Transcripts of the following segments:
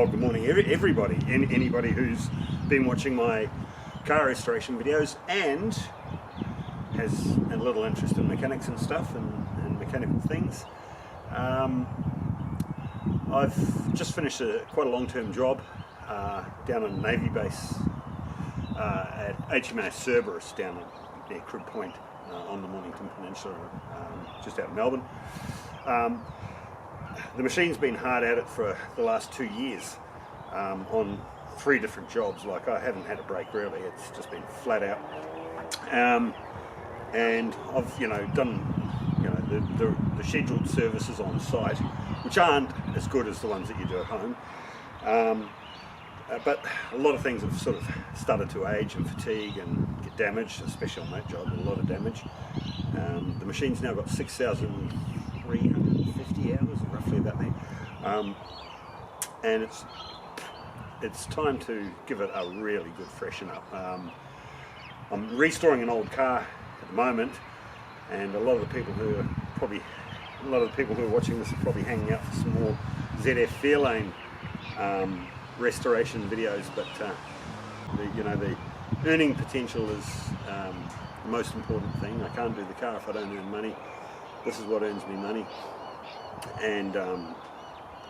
well, good morning everybody, and anybody who's been watching my car restoration videos and has a little interest in mechanics and stuff and mechanical things. I've just finished quite a long-term job down on a Navy base at HMAS Cerberus down near Crib Point on the Mornington Peninsula, just out of Melbourne. The machine's been hard at it for the last 2 years on 3 different jobs. Like, I haven't had a break really, it's just been flat out. And I've done the scheduled services on site, which aren't as good as the ones that you do at home. But a lot of things have sort of started to age and fatigue and get damaged, especially on that job, a lot of damage. The machine's now got 6,350 hours, roughly about that. And it's time to give it a really good freshen up. I'm restoring an old car at the moment, and a lot of the people who are watching this are probably hanging out for some more ZF Fairlane restoration videos, but the earning potential is the most important thing. I can't do the car if I don't earn money. This is what earns me money, and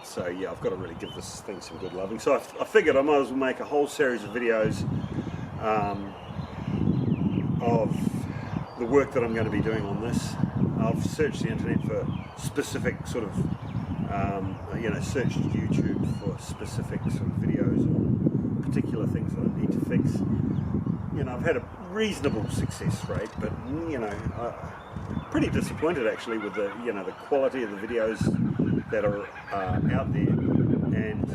so yeah, I've got to really give this thing some good loving. So I figured I might as well make a whole series of videos of the work that I'm going to be doing on this. I've searched the internet for specific sort of searched YouTube for specific sort of videos on particular things that I need to fix. I've had a reasonable success rate, but I'm pretty disappointed actually with the the quality of the videos that are out there, and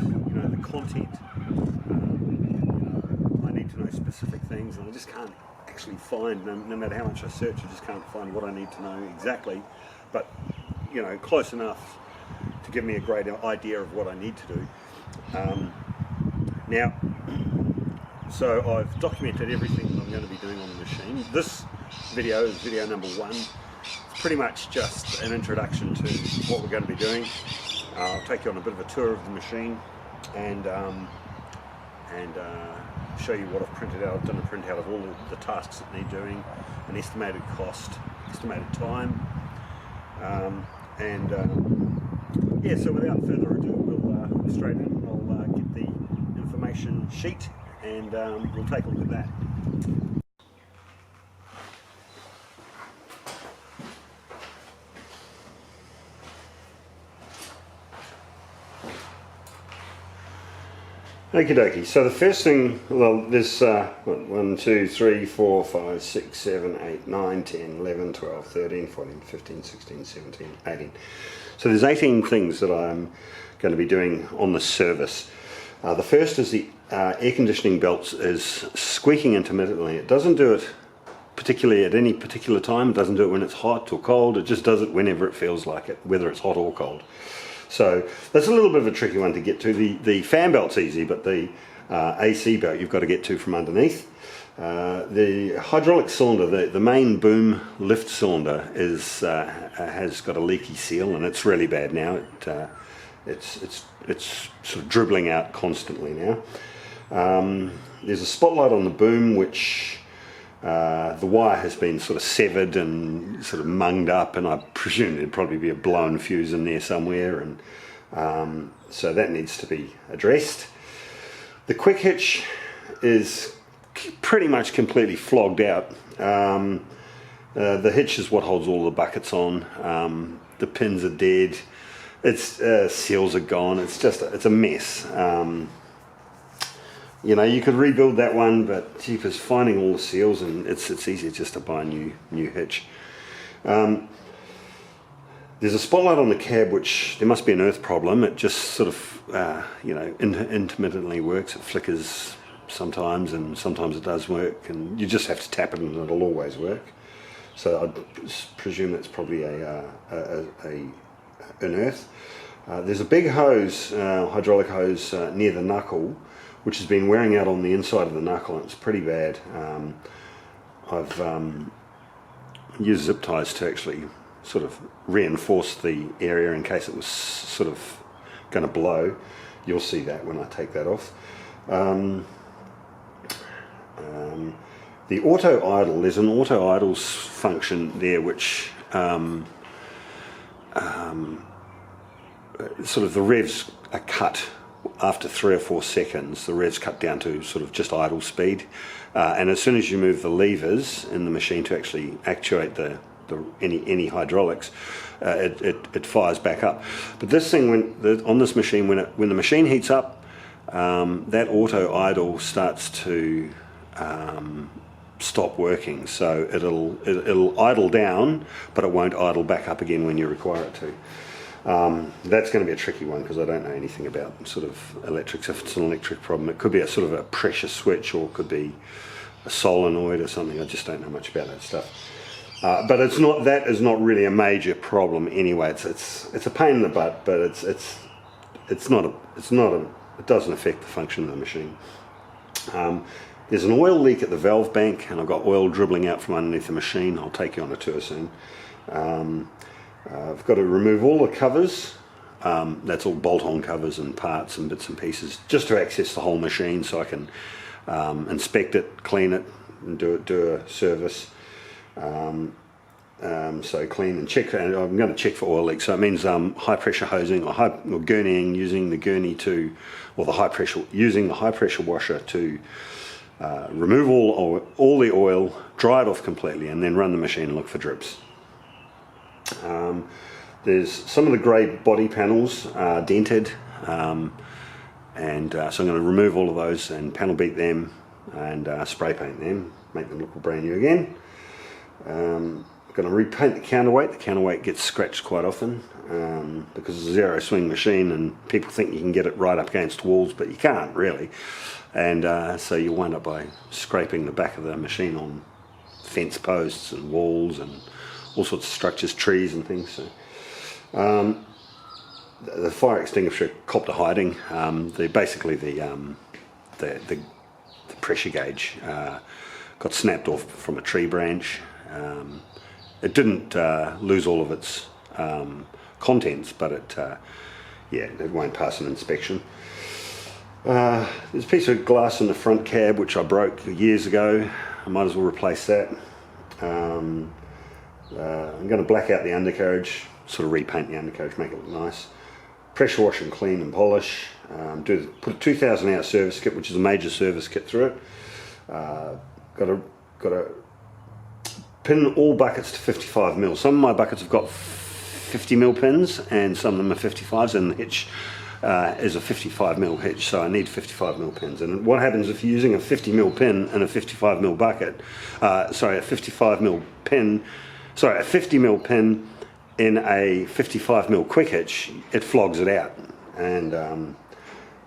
the content. I need to know specific things, and I just can't actually find, no matter how much I search, I just can't find what I need to know exactly, but close enough to give me a great idea of what I need to do. Now, so I've documented everything that I'm going to be doing on the machine. This video is video number 1. It's pretty much just an introduction to what we're going to be doing. I'll take you on a bit of a tour of the machine and show you what I've printed out. I've done a printout of all the tasks that need doing, an estimated cost, estimated time, yeah, so without further ado, we'll go straight in. I'll get the information sheet and we'll take a look at that. Okie dokie, so the first thing, well, there's 1, 2, 3, 4, 5, 6, 7, 8, 9, 10, 11, 12, 13, 14, 15, 16, 17, 18. So there's 18 things that I'm going to be doing on the service. The first is the air conditioning belts is squeaking intermittently. It doesn't do it particularly at any particular time. It doesn't do it when it's hot or cold. It just does it whenever it feels like it, whether it's hot or cold. So that's a little bit of a tricky one to get to. The fan belt's easy, but the AC belt you've got to get to from underneath. The hydraulic cylinder, the main boom lift cylinder, has got a leaky seal, and it's really bad now. It's sort of dribbling out constantly now. There's a spotlight on the boom, which the wire has been sort of severed and sort of munged up, and I presume there'd probably be a blown fuse in there somewhere, and so that needs to be addressed. The quick hitch is pretty much completely flogged out. The hitch is what holds all the buckets on. The pins are dead. Its seals are gone. It's a mess. You could rebuild that one, but cheapers finding all the seals, and it's easier just to buy a new hitch. There's a spotlight on the cab, which there must be an earth problem. It just sort of intermittently works. It flickers sometimes, and sometimes it does work, and you just have to tap it and it'll always work. So I'd presume that's probably an earth. There's a big hose, hydraulic hose, near the knuckle, which has been wearing out on the inside of the knuckle, and it's pretty bad. I've used zip ties to actually sort of reinforce the area in case it was sort of going to blow. you'll see that when I take that off. The auto idle, there's an auto idle function there which sort of the revs are cut after 3 or 4 seconds. The revs cut down to sort of just idle speed, and as soon as you move the levers in the machine to actually actuate any hydraulics, it fires back up. But this thing, on this machine, when the machine heats up, that auto idle starts to stop working, so it'll idle down, but it won't idle back up again when you require it to. That's going to be a tricky one because I don't know anything about sort of electrics. If it's an electric problem, it could be a sort of a pressure switch, or it could be a solenoid or something. I just don't know much about that stuff. But it's not, that is not really a major problem anyway. It's a pain in the butt, but it doesn't affect the function of the machine. There's an oil leak at the valve bank, and I've got oil dribbling out from underneath the machine. I'll take you on a tour soon. I've got to remove all the covers. That's all bolt-on covers and parts and bits and pieces, just to access the whole machine, so I can inspect it, clean it, and do a service. So clean and check, and I'm going to check for oil leaks. So it means high pressure hosing or gurneying, using the gurney to, or using the high pressure washer to remove all the oil, dry it off completely, and then run the machine and look for drips. There's some of the grey body panels are dented, so I'm going to remove all of those and panel beat them and spray paint them, make them look brand new again. I'm going to repaint the counterweight. The counterweight gets scratched quite often because it's a zero swing machine, and people think you can get it right up against walls, but you can't really. And so you wind up by scraping the back of the machine on fence posts and walls and all sorts of structures, trees and things. So the fire extinguisher copped a hiding. Basically the pressure gauge got snapped off from a tree branch. It didn't lose all of its contents, but it won't pass an inspection. There's a piece of glass in the front cab which I broke years ago. I might as well replace that. I'm going to black out the undercarriage, sort of repaint the undercarriage, make it look nice. Pressure wash and clean and polish. Put a 2000 hour service kit, which is a major service kit, through it. Got to pin all buckets to 55 mil. Some of my buckets have got 50 mil pins, and some of them are 55s, and the hitch is a 55 mil hitch, so I need 55 mil pins. And what happens if you're using a 50 mil pin in a 55 mil bucket, a 50 mil pin in a 55 mil quick hitch, it flogs it out, and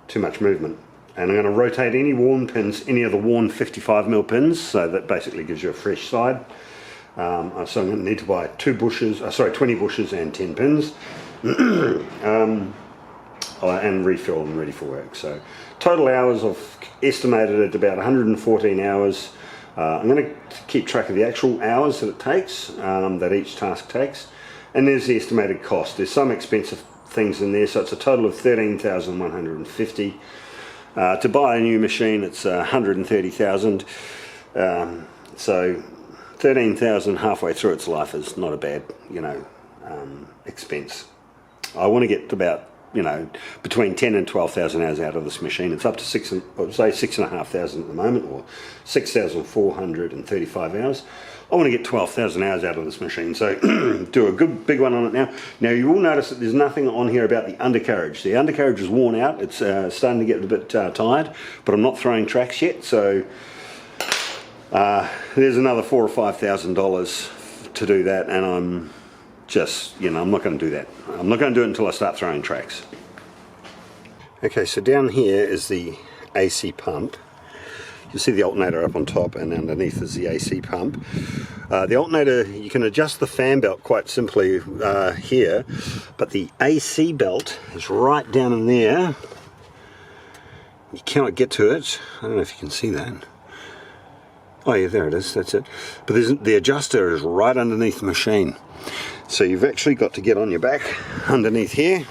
too much movement. And I'm going to rotate any worn pins, any of the worn 55 mil pins, so that basically gives you a fresh side. So I'm going to need to buy 20 bushes and 10 pins, and refill them ready for work. So total hours I've estimated at about 114 hours. I'm going to keep track of the actual hours that it takes, that each task takes, and there's the estimated cost. There's some expensive things in there, so it's a total of 13,150. To buy a new machine, it's 130,000. So 13,000 halfway through its life is not a bad, expense. I want to get about, between 10 and 12,000 hours out of this machine. It's up to 6,500 at the moment, or 6,435 hours. I want to get 12,000 hours out of this machine, so do a good big one on it now. Now you will notice that there's nothing on here about the undercarriage. The undercarriage is worn out. It's starting to get a bit tired, but I'm not throwing tracks yet, so there's another $4,000 or $5,000 to do that, and I'm just, I'm not going to do that. I'm not going to do it until I start throwing tracks. Okay, so down here is the AC pump. You see the alternator up on top, and underneath is the AC pump. The alternator, you can adjust the fan belt quite simply here, but the AC belt is right down in there. You cannot get to it. I don't know if you can see that. Oh yeah, there it is, that's it. But the adjuster is right underneath the machine. So you've actually got to get on your back underneath here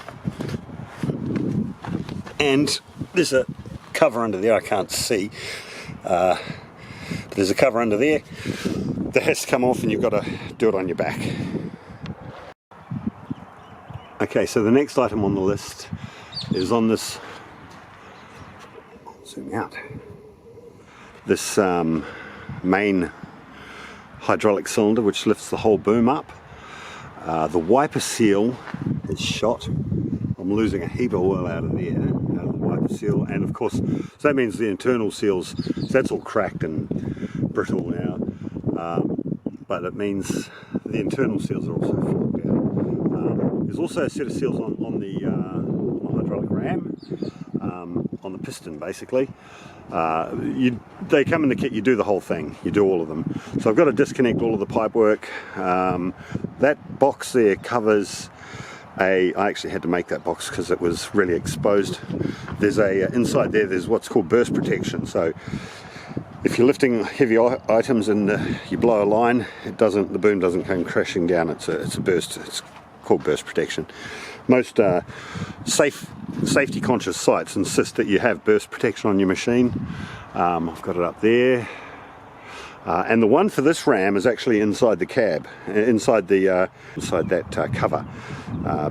and there's a cover under there I can't see, but there's a cover under there that has to come off, and you've got to do it on your back. Okay, so the next item on the list is on this, zoom out, this main hydraulic cylinder which lifts the whole boom up. The wiper seal is shot. I'm losing a heap of oil out of there, out of the wiper seal, and of course, so that means the internal seals, so that's all cracked and brittle now, but it means the internal seals are also flogged out. There's also a set of seals on the hydraulic ram, on the piston basically. They come in the kit, you do the whole thing, you do all of them. So I've got to disconnect all of the pipe work. That box there covers I actually had to make that box because it was really exposed. There's inside there, there's what's called burst protection. So if you're lifting heavy items and you blow a line, the boom doesn't come crashing down. It's a burst. It's called burst protection. Most safety conscious sites insist that you have burst protection on your machine. I've got it up there, and the one for this ram is actually inside the cab, inside that cover,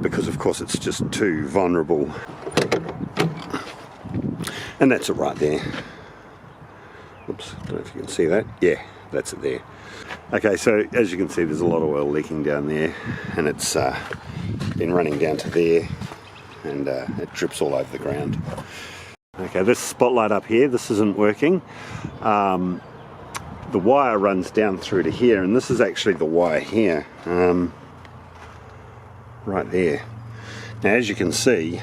because of course it's just too vulnerable. And that's it right there. Oops, don't know if you can see that. Yeah, that's it there. Okay, so as you can see, there's a lot of oil leaking down there, and it's been running down to there, and it drips all over the ground. Okay, this spotlight up here, this isn't working. The wire runs down through to here, and this is actually the wire here, right there. Now, as you can see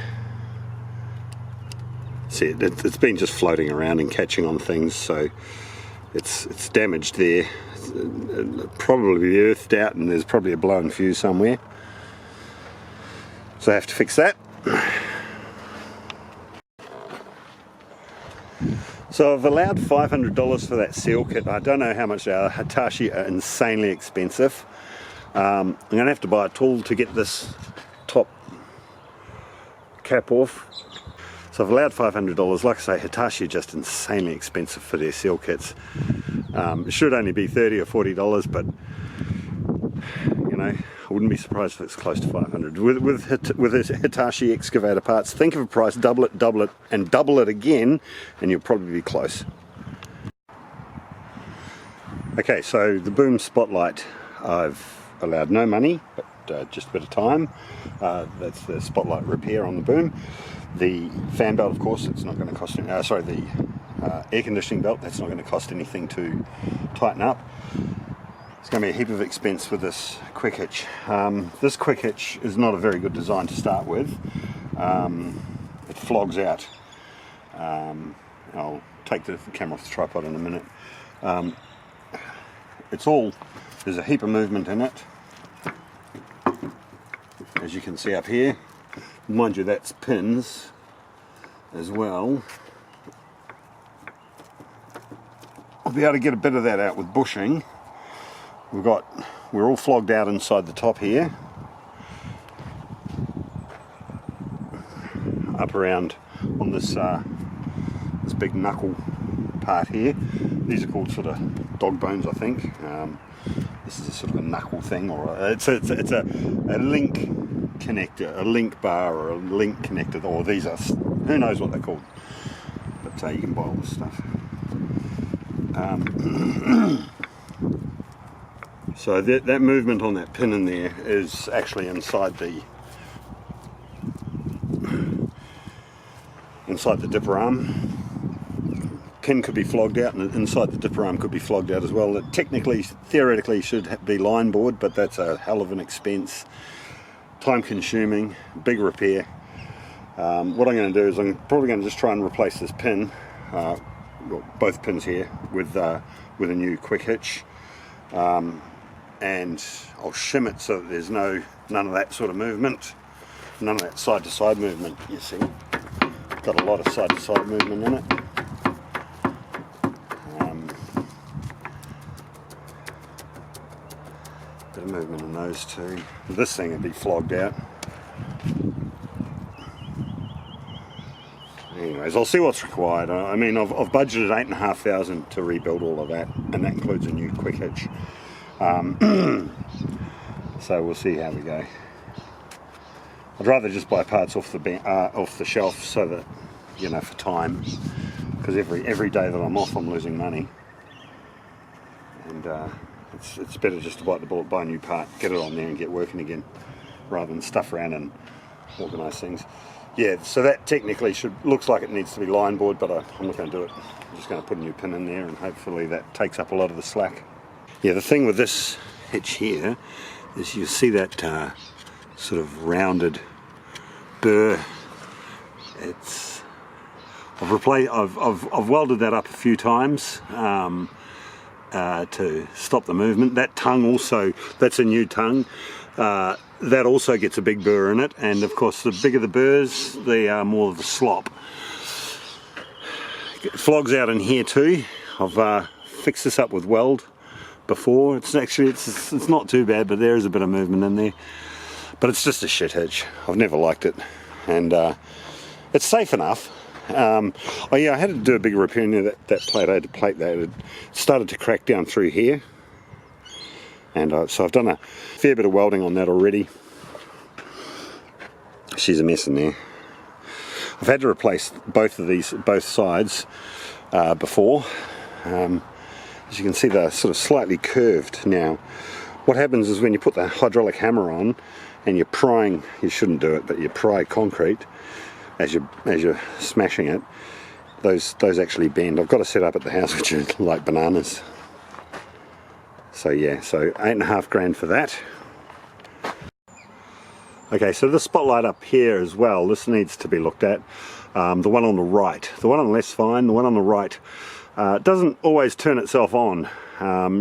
it's been just floating around and catching on things, so it's damaged there. Probably earthed out, and there's probably a blown fuse somewhere, so I have to fix that. So I've allowed $500 for that seal kit. I don't know how much they are. Hitachi are insanely expensive. I'm going to have to buy a tool to get this top cap off. So I've allowed $500. Like I say, Hitachi are just insanely expensive for their seal kits. It should only be $30 or $40, but you know, I wouldn't be surprised if it's close to $500. With Hitachi excavator parts, think of a price, double it, and double it again, and you'll probably be close. Okay, so the boom spotlight, I've allowed no money, but just a bit of time. That's the spotlight repair on the boom. The fan belt, of course, it's not going to cost the air conditioning belt, that's not going to cost anything to tighten up. It's going to be a heap of expense with this quick hitch. This quick hitch is not a very good design to start with. It flogs out. I'll take the camera off the tripod in a minute. There's a heap of movement in it, as you can see up here. Mind you, that's pins as well. I'll be able to get a bit of that out with bushing. We're all flogged out inside the top here, up around on this this big knuckle part here. These are called sort of dog bones, I think. This is a sort of a knuckle thing, or it's a link connector, a link bar, or a link connector, or these are, who knows what they're called, but you can buy all this stuff. So that movement on that pin in there is actually inside the dipper arm. Pin could be flogged out, and inside the dipper arm could be flogged out as well. It theoretically should be line bored, but that's a hell of an expense, time consuming, big repair. What I'm going to do is I'm probably going to just try and replace this pin, both pins here, with a new quick hitch. And I'll shim it so that there's none of that sort of movement, none of that side to side movement. You see, got a lot of side to side movement in it. Bit of movement in those two. This thing would be flogged out. anyways, I'll see what's required. I mean, I've budgeted $8,500 to rebuild all of that, and that includes a new quick hitch. So we'll see how we go. I'd rather just buy parts off the shelf, so that, you know, for time, because every day that I'm off, I'm losing money, and it's better just to bite the bullet, buy a new part, get it on there, and get working again, rather than stuff around and organise things. Yeah, so that technically looks like it needs to be line board, but I'm not going to do it. I'm just going to put a new pin in there, and hopefully that takes up a lot of the slack. Yeah, the thing with this hitch here is you see that sort of rounded burr. I've welded that up a few times to stop the movement. That tongue also, that's a new tongue. That also gets a big burr in it, and of course the bigger the burrs, the more of the slop. It flogs out in here too. I've fixed this up with weld before. It's not too bad, but there is a bit of movement in there. But it's just a shit hitch. I've never liked it, and it's safe enough. Oh yeah, I had to do a big repair near that plate. I had to plate that. It started to crack down through here, and so I've done a fair bit of welding on that already. She's a mess in there. I've had to replace both sides before. As you can see, they're sort of slightly curved now. What happens is when you put the hydraulic hammer on and you're prying, you shouldn't do it, but you pry concrete as you're smashing it, those actually bend. I've got a set up at the house which is like bananas. So yeah, so $8,500 for that. Okay, so the spotlight up here as well, this needs to be looked at. The one on the right. The one on the left's fine, the one on the right doesn't always turn itself on.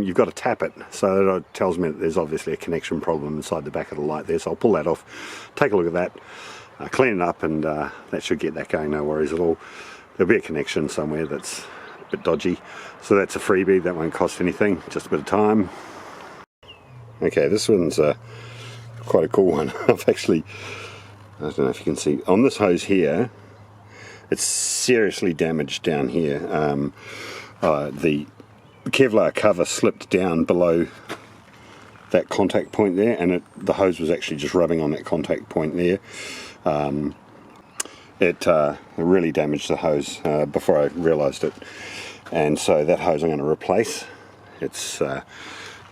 You've got to tap it, so that tells me that there's obviously a connection problem inside the back of the light there. So I'll pull that off, take a look at that, clean it up, and that should get that going, no worries at all. There'll be a connection somewhere that's a bit dodgy, so that's a freebie, that won't cost anything, just a bit of time. Okay, this one's quite a cool one. I don't know if you can see, on this hose here, it's seriously damaged down here. The Kevlar cover slipped down below that contact point there, and the hose was actually just rubbing on that contact point there. It really damaged the hose before I realised it, and so that hose I'm going to replace. It's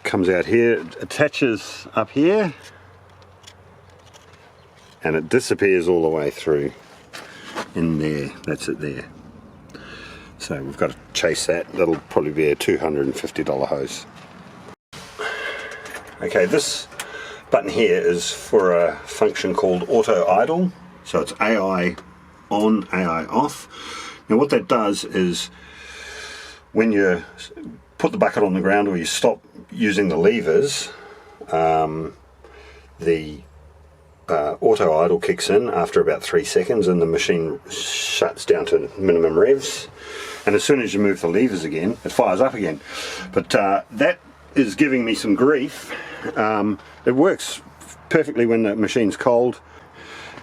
comes out here, it attaches up here, and it disappears all the way through in there. That's it there. So we've got to chase that. That'll probably be a $250 hose. Okay, this button here is for a function called auto idle. So it's AI on, AI off. Now what that does is when you put the bucket on the ground or you stop using the levers, the auto idle kicks in after about 3 seconds, and the machine shuts down to minimum revs, and as soon as you move the levers again, it fires up again. But that is giving me some grief. It works perfectly when the machine's cold.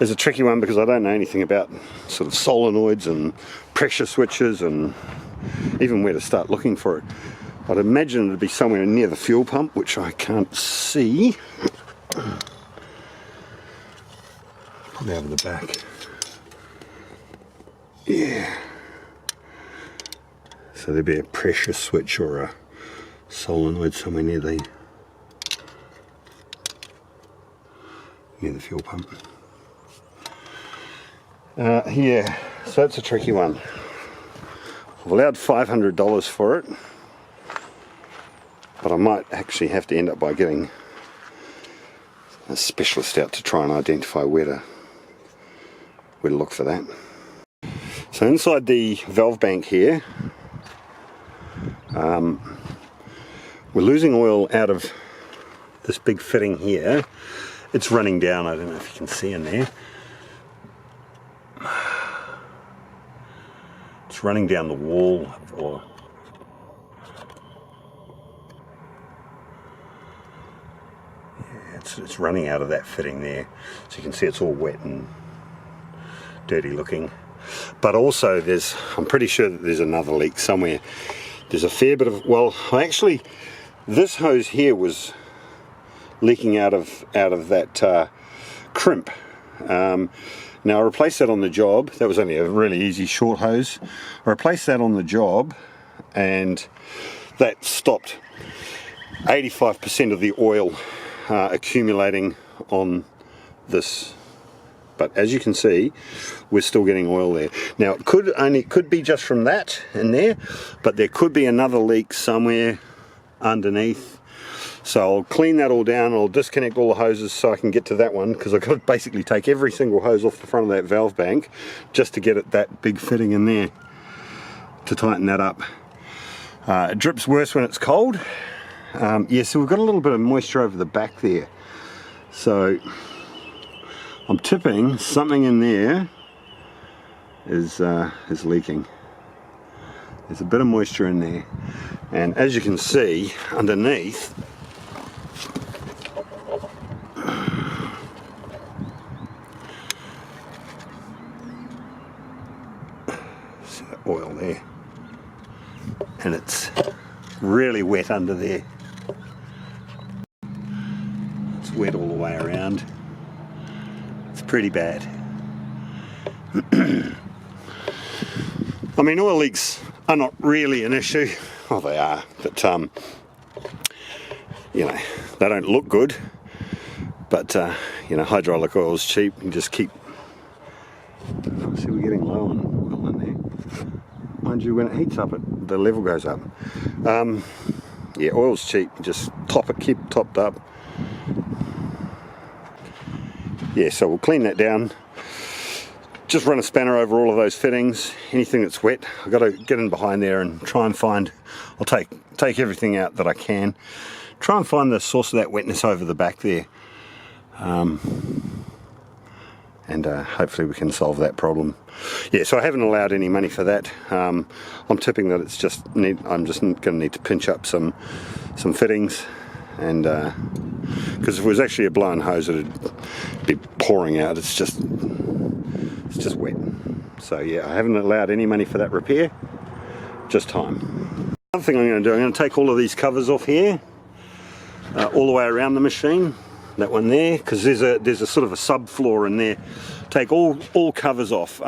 It's a tricky one because I don't know anything about sort of solenoids and pressure switches and even where to start looking for it. I'd imagine it'd be somewhere near the fuel pump, which I can't see. Probably over the back. Yeah. So there'd be a pressure switch or a solenoid somewhere near the fuel pump. Yeah, so that's a tricky one. I've allowed $500 for it, but I might actually have to end up by getting a specialist out to try and identify where to look for that. So inside the valve bank here, we're losing oil out of this big fitting here. It's running down, I don't know if you can see in there. It's running down the wall, or yeah, it's running out of that fitting there. So you can see it's all wet and dirty looking. but also I'm pretty sure that there's another leak somewhere. There's a fair bit of, well, actually this hose here was leaking out of that crimp. Now I replaced that on the job. That was only a really easy short hose. I replaced that on the job, and that stopped 85% of the oil accumulating on this. But as you can see, we're still getting oil there. Now it could be just from that in there, but there could be another leak somewhere underneath. So I'll clean that all down, I'll disconnect all the hoses so I can get to that one, because I've got to basically take every single hose off the front of that valve bank just to get it that big fitting in there to tighten that up. It drips worse when it's cold. Yeah, so we've got a little bit of moisture over the back there. So I'm tipping something in there is leaking. There's a bit of moisture in there, and as you can see underneath, see the oil there, and it's really wet under there. It's wet all the way around. It's pretty bad. I mean, oil leaks are not really an issue. Well, they are, but you know, they don't look good. But you know, hydraulic oil is cheap. You just keep. See, we're getting low on oil in there. Mind you, when it heats up, the level goes up. Yeah, oil's cheap. Just top it, keep it topped up. Yeah, so we'll clean that down. Just run a spanner over all of those fittings. Anything that's wet, I've got to get in behind there and try and find. I'll take everything out that I can. Try and find the source of that wetness over the back there, and hopefully we can solve that problem. Yeah, so I haven't allowed any money for that. I'm tipping that it's just I'm just going to need to pinch up some fittings, and because if it was actually a blown hose, it'd be pouring out. It's just wet. So yeah, I haven't allowed any money for that repair. Just time. Another thing I'm going to do, I'm going to take all of these covers off here, all the way around the machine. That one there, because there's a sort of a subfloor in there. Take all covers off.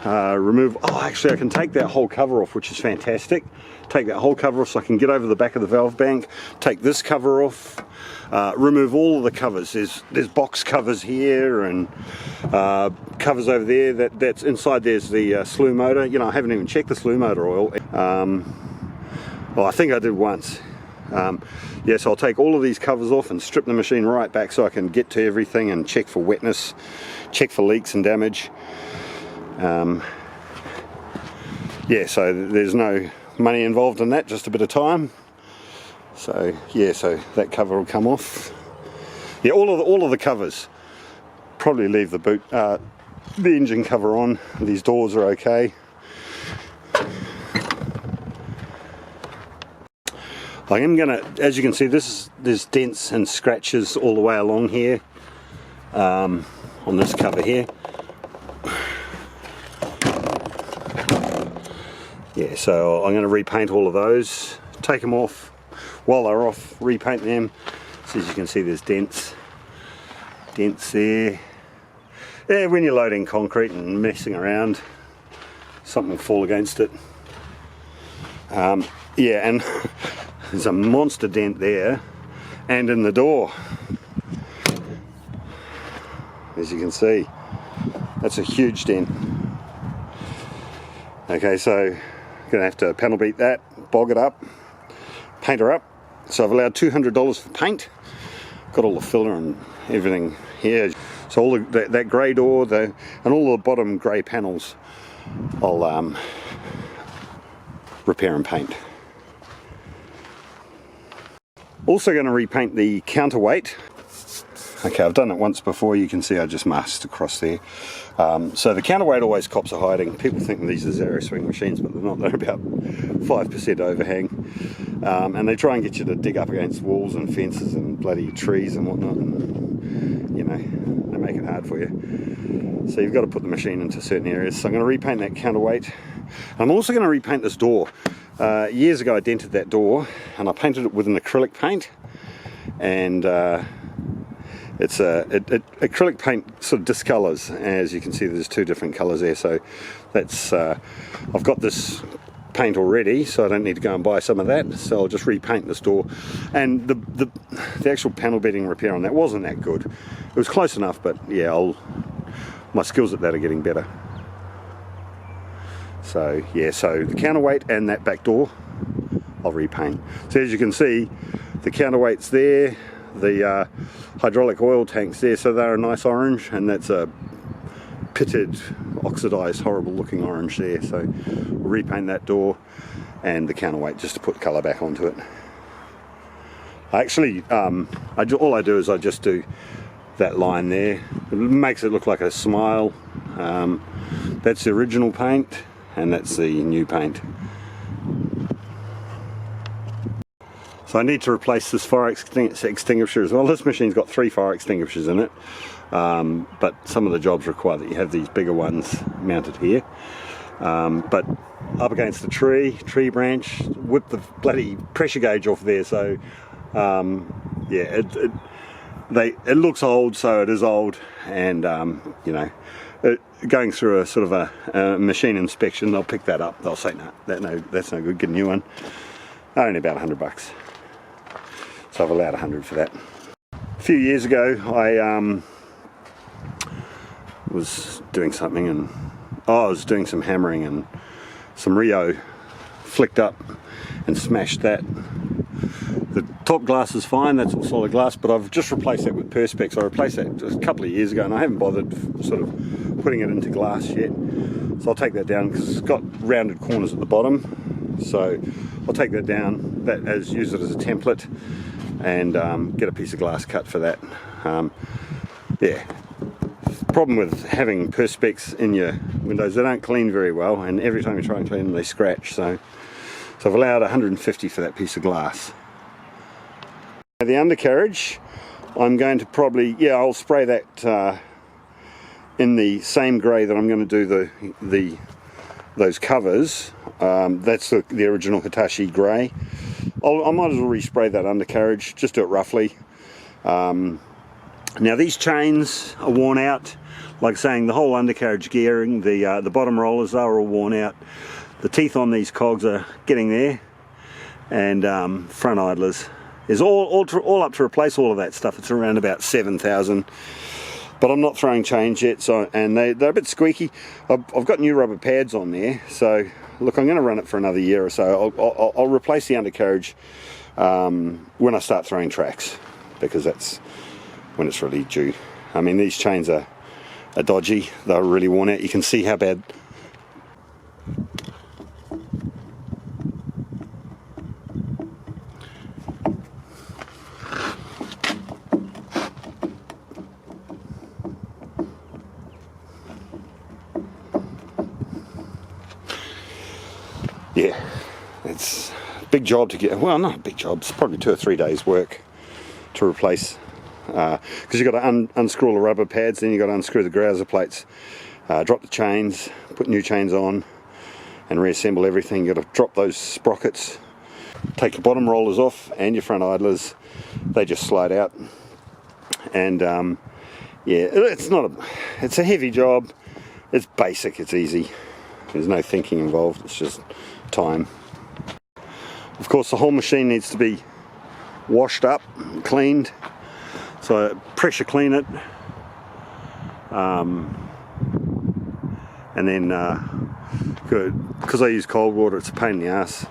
Remove. Oh, actually, I can take that whole cover off, which is fantastic. Take that whole cover off so I can get over the back of the valve bank. Take this cover off. Remove all of the covers. There's box covers here and covers over there. That's inside. There's the slew motor. You know, I haven't even checked the slew motor oil. Well, I think I did once. Yes, I'll take all of these covers off and strip the machine right back so I can get to everything and check for wetness, check for leaks and damage. Yeah, so there's no money involved in that, just a bit of time. So yeah, so that cover will come off. Yeah, all of the covers. Probably leave the boot, the engine cover on. These doors are okay. I am gonna, as you can see, there's dents and scratches all the way along here, on this cover here. Yeah, so I'm going to repaint all of those, take them off. While they're off, repaint them. So as you can see, there's dents there. Yeah, when you're loading concrete and messing around, something will fall against it. Yeah, and there's a monster dent there, and in the door, as you can see, that's a huge dent. Okay, so gonna have to panel beat that, bog it up, paint her up. So I've allowed $200 for paint. Got all the filler and everything here. So all that grey door, and all the bottom grey panels, I'll repair and paint. Also going to repaint the counterweight. Okay, I've done it once before. You can see I just masked across there. So the counterweight always cops are hiding. People think these are zero swing machines, but they're not. They're about 5% overhang. And they try and get you to dig up against walls and fences and bloody trees and whatnot. And, you know, they make it hard for you. So you've got to put the machine into certain areas. So I'm going to repaint that counterweight. I'm also going to repaint this door. Years ago I dented that door and I painted it with an acrylic paint, and it's acrylic paint sort of discolors. As you can see, there's two different colors there, so that's I've got this paint already, so I don't need to go and buy some of that, so I'll just repaint this door. And the actual panel bedding repair on that wasn't that good. It was close enough, but yeah, my skills at that are getting better. So yeah, so the counterweight and that back door I'll repaint. So as you can see, the counterweight's there, the hydraulic oil tank's there, so they're a nice orange, and that's a pitted, oxidized, horrible looking orange there. So we'll repaint that door and the counterweight just to put colour back onto it. I actually, all I do is I just do that line there. It makes it look like a smile. That's the original paint, and that's the new paint. So I need to replace this fire extinguisher as well. This machine's got 3 fire extinguishers in it, but some of the jobs require that you have these bigger ones mounted here. But up against the tree branch, whip the bloody pressure gauge off there. So yeah, it looks old, so it is old, and you know, going through a sort of a machine inspection, they'll pick that up. They'll say, no, that's no good, get a new one. Only about $100. So I've allowed 100 for that. A few years ago I was doing something, and I was doing some hammering, and some Rio flicked up and smashed that. The top glass is fine, that's all solid glass, but I've just replaced that with Perspex. I replaced that just a couple of years ago, and I haven't bothered sort of putting it into glass yet. So I'll take that down because it's got rounded corners at the bottom. So I'll take that down, use it as a template, and get a piece of glass cut for that. Yeah, problem with having Perspex in your windows, they don't clean very well, and every time you try and clean them they scratch. So I've allowed 150 for that piece of glass. The undercarriage, I'm going to probably, yeah, I'll spray that in the same grey that I'm going to do those covers. That's the original Hitachi grey. I might as well respray that undercarriage, just do it roughly. Now these chains are worn out, like saying the whole undercarriage gearing, the bottom rollers are all worn out. The teeth on these cogs are getting there, and front idlers is all up to replace all of that stuff. It's around about 7,000, but I'm not throwing change yet. So, and they're a bit squeaky. I've got new rubber pads on there, so look, I'm going to run it for another year or so. I'll replace the undercarriage when I start throwing tracks, because that's when it's really due. I mean, these chains are dodgy. They're really worn out. You can see how bad. Yeah, it's a big job to get, well, not a big job, it's probably 2 or 3 days work to replace, because you've got to unscrew the rubber pads, then you've got to unscrew the grouser plates, drop the chains, put new chains on, and reassemble everything. You've got to drop those sprockets, take your bottom rollers off and your front idlers, they just slide out. And yeah, it's a heavy job, it's basic, it's easy, there's no thinking involved, it's just time. Of course, the whole machine needs to be washed up, cleaned, so pressure clean it, and then because I use cold water, it's a pain in the ass.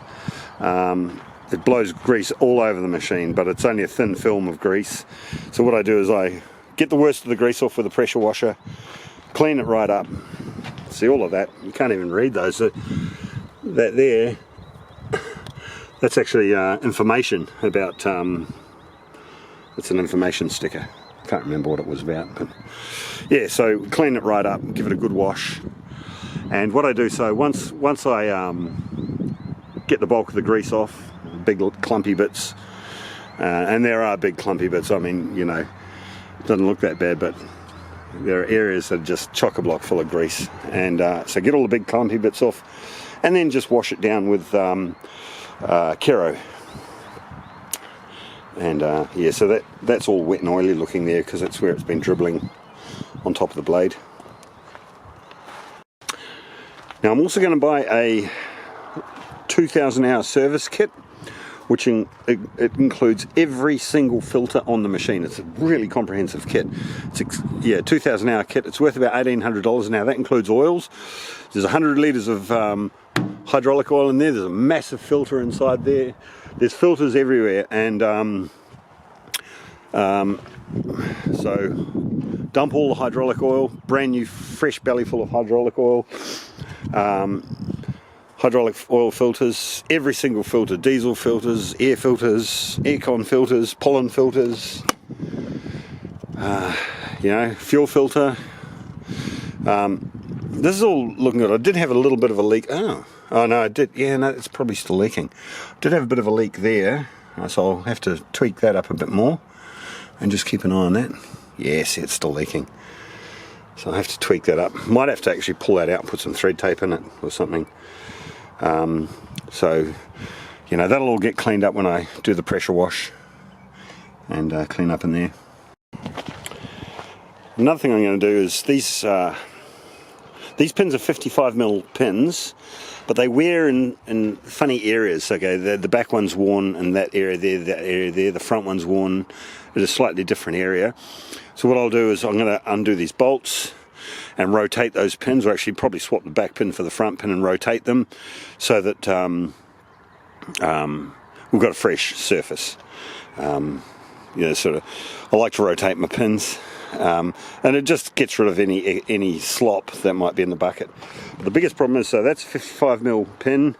It blows grease all over the machine, but it's only a thin film of grease. So what I do is I get the worst of the grease off with a pressure washer, clean it right up. See, all of that, you can't even read those. That there, that's actually information about, it's an information sticker. Can't remember what it was about, but yeah, so clean it right up, give it a good wash. And what I do, so once I get the bulk of the grease off, big clumpy bits, and there are big clumpy bits, I mean, you know, it doesn't look that bad, but there are areas that are just chock-a-block full of grease, and so get all the big clumpy bits off, and then just wash it down with Kero. And yeah, so that's all wet and oily looking there, because that's where it's been dribbling on top of the blade. Now I'm also going to buy a 2,000 hour service kit, which it includes every single filter on the machine. It's a really comprehensive kit. It's 2,000 hour kit. It's worth about $1,800 now. That includes oils. There's 100 litres of hydraulic oil in there. There's a massive filter inside there. There's filters everywhere, and so dump all the hydraulic oil, brand new fresh belly full of hydraulic oil. Hydraulic oil filters, every single filter, diesel filters, air filters, aircon filters, pollen filters, you know, fuel filter. This is all looking good. I did have a little bit of a leak. Oh no, I did. Yeah, no, it's probably still leaking. I did have a bit of a leak there, so I'll have to tweak that up a bit more and just keep an eye on that. Yes, it's still leaking. So I have to tweak that up. Might have to actually pull that out and put some thread tape in it or something. So, you know, that'll all get cleaned up when I do the pressure wash and clean up in there. Another thing I'm going to do is these pins are 55mm pins, but they wear in funny areas. Okay, the back one's worn in that area there, the front one's worn in a slightly different area. So what I'll do is I'm going to undo these bolts and rotate those pins, or actually probably swap the back pin for the front pin and rotate them, so that we've got a fresh surface. You know, sort of, I like to rotate my pins, and it just gets rid of any slop that might be in the bucket. But the biggest problem is, so that's a 55mm pin,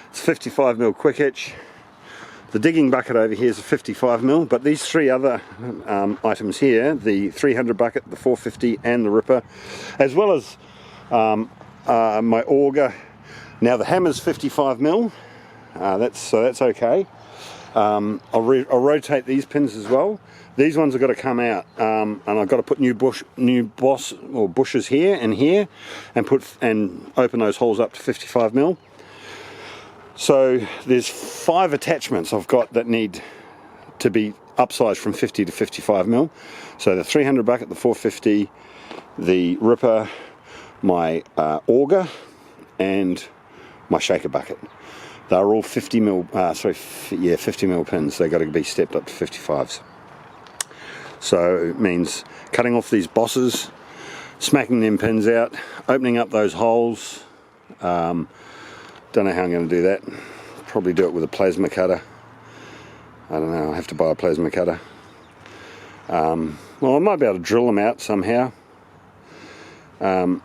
it's 55mm quick hitch. The digging bucket over here is a 55mm, but these three other items here, the 300 bucket, the 450 and the ripper, as well as my auger. Now the hammer's 55mm, that's okay. I'll rotate these pins as well. These ones have got to come out, and I've got to put new bushes here and here, and open those holes up to 55mm. So there's 5 attachments I've got that need to be upsized from 50 to 55mm. So the 300 bucket, the 450, the ripper, my auger, and my shaker bucket. They're all 50mm pins. They've got to be stepped up to 55s. So it means cutting off these bosses, smacking them pins out, opening up those holes. Don't know how I'm going to do that. Probably do it with a plasma cutter. I don't know, I'll have to buy a plasma cutter. Well, I might be able to drill them out somehow. Yeah,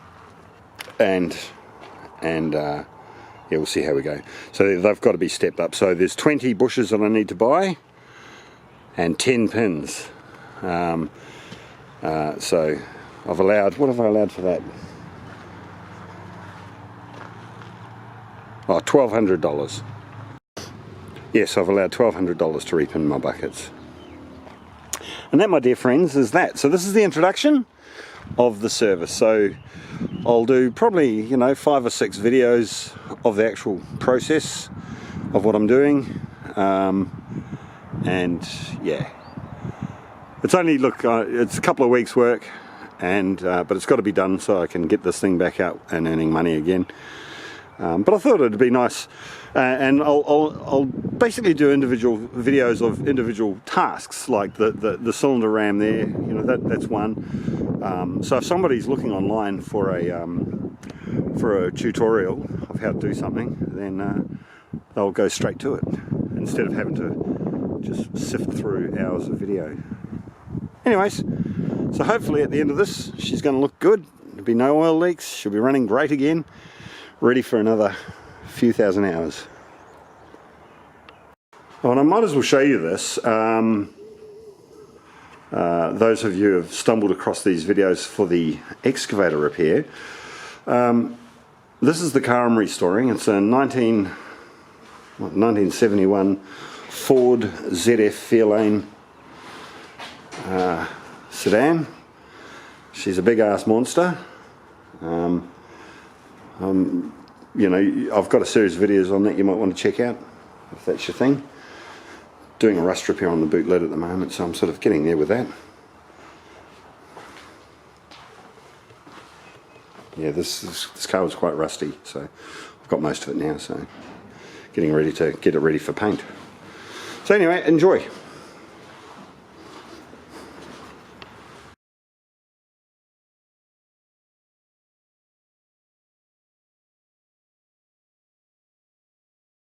we'll see how we go. So they've got to be stepped up. So there's 20 bushes that I need to buy and 10 pins. So I've allowed, what have I allowed for that? Oh, $1,200. Yes, I've allowed $1,200 to repin my buckets. And that, my dear friends, is that. So this is the introduction of the service. So I'll do probably, you know, 5 or 6 videos of the actual process of what I'm doing. And yeah, it's only, look, it's a couple of weeks work, and but it's got to be done so I can get this thing back out and earning money again. But I thought it'd be nice, and I'll basically do individual videos of individual tasks, like the cylinder ram there. You know, that's one. So if somebody's looking online for a tutorial of how to do something, then they'll go straight to it instead of having to just sift through hours of video. Anyways, so hopefully at the end of this, she's going to look good. There'll be no oil leaks. She'll be running great again, ready for another few thousand hours. Oh, and I might as well show you this. Those of you who have stumbled across these videos for the excavator repair, this is the car I'm restoring. It's a 1971 Ford ZF Fairlane sedan. She's a big ass monster. You know, I've got a series of videos on that you might want to check out if that's your thing. Doing a rust repair on the boot lid at the moment, so I'm sort of getting there with that. Yeah, this car was quite rusty, so I've got most of it now, so getting ready to get it ready for paint. So anyway, enjoy.